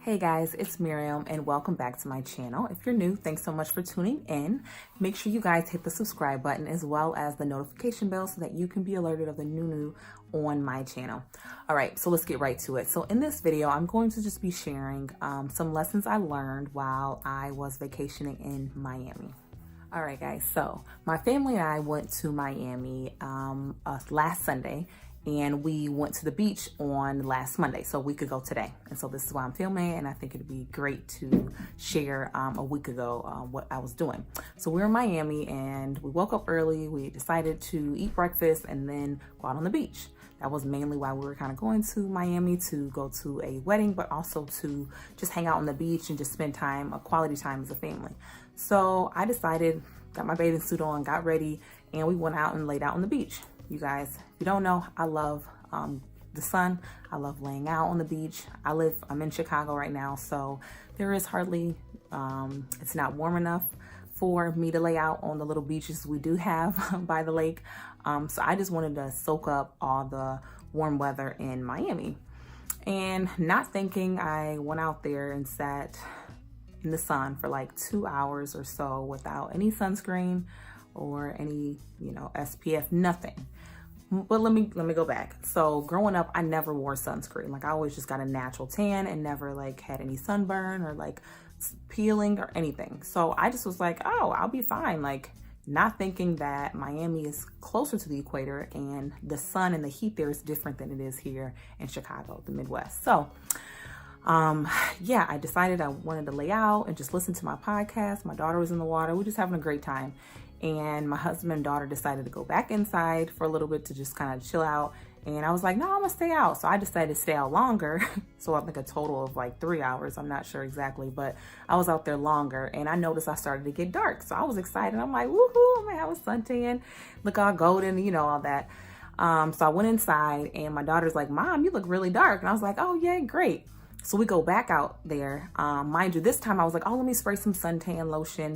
Hey guys, it's Miriam and welcome back to my channel. If you're new, thanks so much for tuning in. Make sure you guys hit the subscribe button as well as the notification bell so that you can be alerted of the new on my channel. All right, so let's get right to it. So in this video, I'm going to just be sharing some lessons I learned while I was vacationing in Miami. All right, guys, so my family and I went to Miami last Sunday, and we went to the beach on last Monday, so a week ago today. And so this is why I'm filming, and I think it'd be great to share a week ago what I was doing. So we were in Miami, and we woke up early. We decided to eat breakfast and then go out on the beach. That was mainly why we were kind of going to Miami, to go to a wedding, but also to just hang out on the beach and just spend time, a quality time as a family. So I decided, got my bathing suit on, got ready, and we went out and laid out on the beach. You guys, if you don't know, I love the sun. I love laying out on the beach. I'm in Chicago right now, so there is hardly, it's not warm enough for me to lay out on the little beaches we do have by the lake. So I just wanted to soak up all the warm weather in Miami. And not thinking, I went out there and sat in the sun for like 2 hours or so without any sunscreen or any, SPF, nothing. But let me go back. So growing up, I never wore sunscreen. Like I always just got a natural tan and never like had any sunburn or like peeling or anything. So I just was like, oh, I'll be fine. Like not thinking that Miami is closer to the equator and the sun and the heat there is different than it is here in Chicago, the Midwest. So yeah, I decided I wanted to lay out and just listen to my podcast. My daughter was in the water. We're just having a great time. And my husband and daughter decided to go back inside for a little bit to just kind of chill out. And I was like, no, I'm gonna stay out. So I decided to stay out longer. So I think a total of like 3 hours. I'm not sure exactly, but I was out there longer and I noticed I started to get dark. So I was excited. I'm like, woohoo, I'm gonna have a suntan. Look all golden, all that. So I went inside and my daughter's like, Mom, you look really dark. And I was like, oh yeah, great. So we go back out there. Mind you, this time I was like, oh, let me spray some suntan lotion,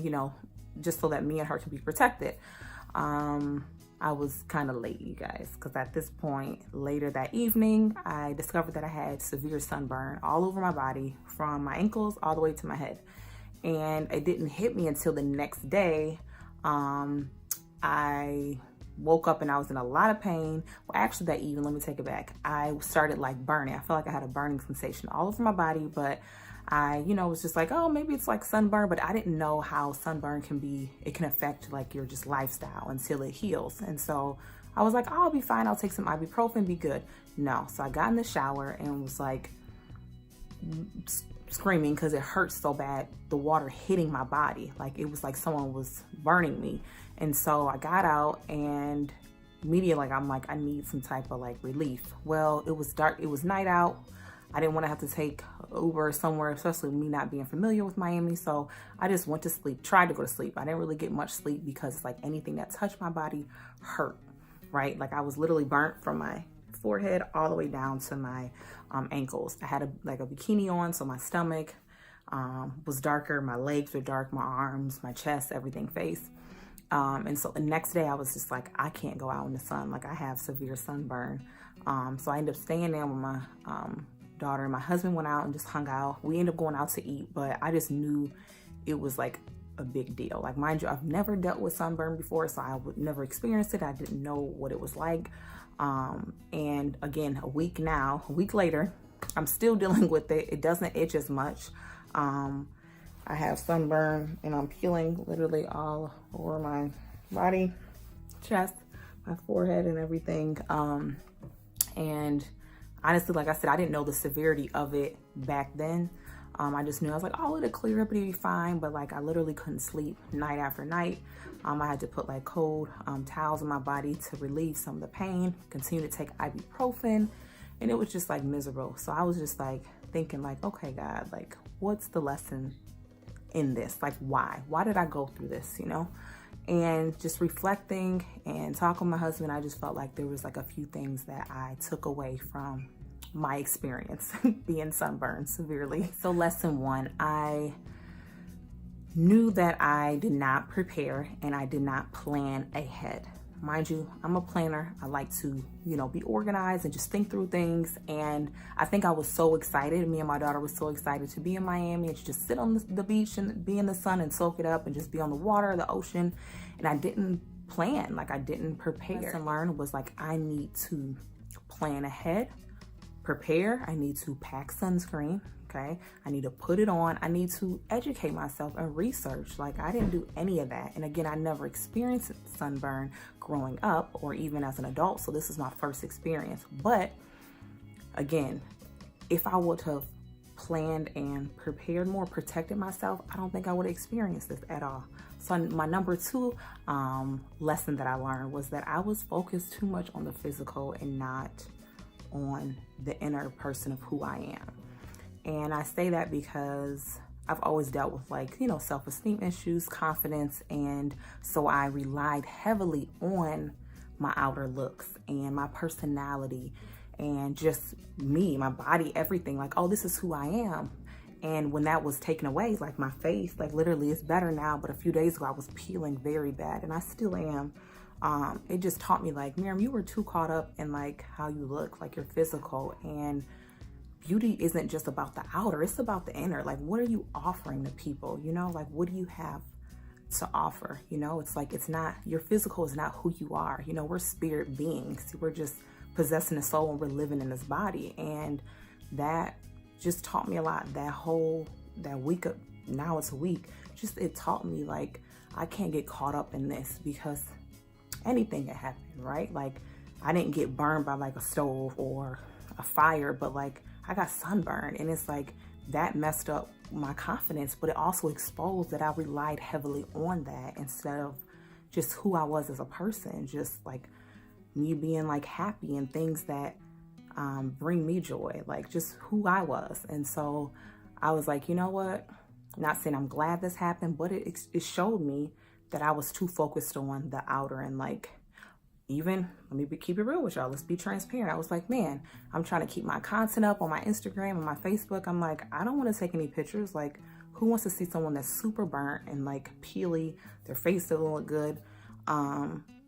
just so that me and her can be protected. I was kind of late, you guys, because at this point, later that evening, I discovered that I had severe sunburn all over my body from my ankles all the way to my head. And it didn't hit me until the next day. I woke up and I was in a lot of pain. Well, actually that evening, let me take it back. I started like burning. I felt like I had a burning sensation all over my body, but I, was just like, oh, maybe it's like sunburn, but I didn't know how sunburn it can affect like your just lifestyle until it heals. And so I was like, oh, I'll be fine. I'll take some ibuprofen, be good. No. So I got in the shower and was like screaming because it hurt so bad. The water hitting my body. Like it was like someone was burning me. And so I got out and immediately I'm like, I need some type of like relief. Well, it was dark. It was night out. I didn't want to have to take Uber somewhere, especially me not being familiar with Miami. So I just went to sleep, tried to go to sleep. I didn't really get much sleep because it's like anything that touched my body hurt, right? Like I was literally burnt from my forehead all the way down to my ankles. I had a bikini on, so my stomach was darker. My legs were dark, my arms, my chest, everything, face. And so the next day I was just like, I can't go out in the sun. Like I have severe sunburn. So I ended up staying there with my daughter and my husband went out and just hung out. We ended up going out to eat, but I just knew it was like a big deal. Like mind you, I've never dealt with sunburn before, so I would never experience it. I didn't know what it was like. And again, a week later, I'm still dealing with it. It doesn't itch as much. I have sunburn and I'm peeling literally all over my body, chest, my forehead and everything. And honestly, like I said, I didn't know the severity of it back then. I just knew, I was like, oh, it'll clear up, it'll be fine. But like, I literally couldn't sleep night after night. I had to put like cold towels on my body to relieve some of the pain, continue to take ibuprofen. And it was just like miserable. So I was just like thinking like, okay, God, like what's the lesson in this? Like, why did I go through this, And just reflecting and talking with my husband, I just felt like there was like a few things that I took away from my experience being sunburned severely. So lesson one, I knew that I did not prepare and I did not plan ahead. mind you, I'm a planner. I like to, be organized and just think through things. And I think I was so excited. Me and my daughter was so excited to be in Miami and to just sit on the beach and be in the sun and soak it up and just be on the water, the ocean. And I didn't plan, like I didn't prepare. Lesson learned was like, I need to plan ahead, prepare. I need to pack sunscreen. Okay, I need to put it on. I need to educate myself and research. Like, I didn't do any of that. And again, I never experienced sunburn growing up or even as an adult. So this is my first experience. But again, if I would have planned and prepared more, protected myself, I don't think I would have experienced this at all. So my number 2 lesson that I learned was that I was focused too much on the physical and not on the inner person of who I am. And I say that because I've always dealt with self-esteem issues, confidence. And so I relied heavily on my outer looks and my personality and just me, my body, everything. Like, oh, this is who I am. And when that was taken away, like my face, like literally it's better now. But a few days ago, I was peeling very bad and I still am. It just taught me like, Miriam, you were too caught up in like how you look, like your physical. And beauty isn't just about the outer, it's about the inner. Like, what are you offering to people? Like, what do you have to offer? It's like, it's not, your physical is not who you are. We're spirit beings. We're just possessing a soul and we're living in this body. And that just taught me a lot. That week, now it's a week, it taught me like, I can't get caught up in this because anything can happen, right? Like, I didn't get burned by like a stove or a fire, but like, I got sunburned, and it's like that messed up my confidence, but it also exposed that I relied heavily on that instead of just who I was as a person, just like me being like happy and things that bring me joy, like just who I was. And so I was like, you know what? Not saying I'm glad this happened, but it showed me that I was too focused on the outer and like, even, keep it real with y'all. Let's be transparent. I was like, man, I'm trying to keep my content up on my Instagram and my Facebook. I'm like, I don't want to take any pictures. Like, who wants to see someone that's super burnt and like peely, their face doesn't look good?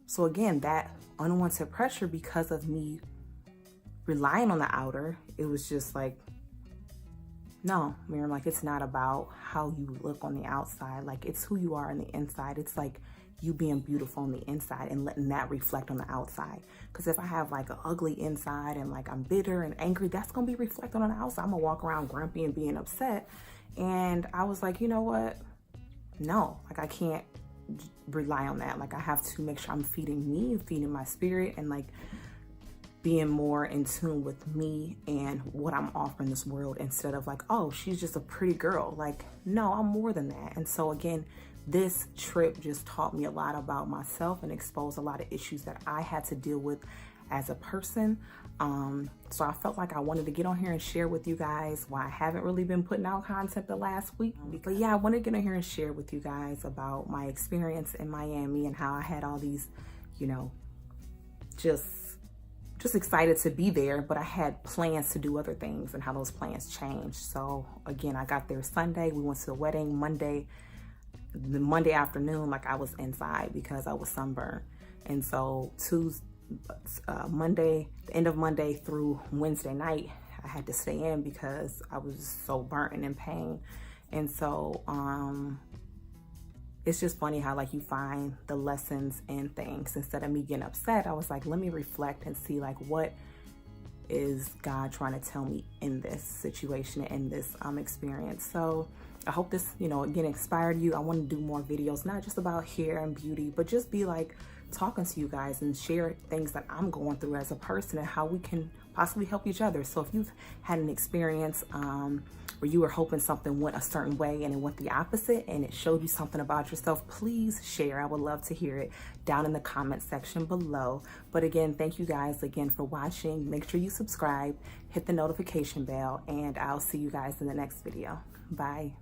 So again, that unwanted pressure because of me relying on the outer, it was just like, no, Miriam, like, it's not about how you look on the outside. Like, it's who you are on the inside. It's like you being beautiful on the inside and letting that reflect on the outside. Because if I have like an ugly inside and like I'm bitter and angry, that's going to be reflected on the outside. I'm going to walk around grumpy and being upset. And I was like, you know what? No, like I can't rely on that. Like, I have to make sure I'm feeding me, feeding my spirit, and like being more in tune with me and what I'm offering this world, instead of like, oh, she's just a pretty girl. Like, no, I'm more than that. And so again, this trip just taught me a lot about myself and exposed a lot of issues that I had to deal with as a person. So I felt like I wanted to get on here and share with you guys why I haven't really been putting out content the last week. But yeah, I wanted to get on here and share with you guys about my experience in Miami and how I had all these, just excited to be there, but I had plans to do other things and how those plans changed. So again, I got there Sunday. We went to the wedding the Monday afternoon, like I was inside because I was sunburned. And so Monday, the end of Monday through Wednesday night, I had to stay in because I was so burnt and in pain. And so it's just funny how like you find the lessons in things. Instead of me getting upset, I was like, let me reflect and see like, what is God trying to tell me in this situation, in this experience. So I hope this, again, inspired you. I want to do more videos, not just about hair and beauty, but just be like talking to you guys and share things that I'm going through as a person and how we can possibly help each other. So if you've had an experience where you were hoping something went a certain way and it went the opposite and it showed you something about yourself, please share. I would love to hear it down in the comment section below. But again, thank you guys again for watching. Make sure you subscribe, hit the notification bell, and I'll see you guys in the next video. Bye.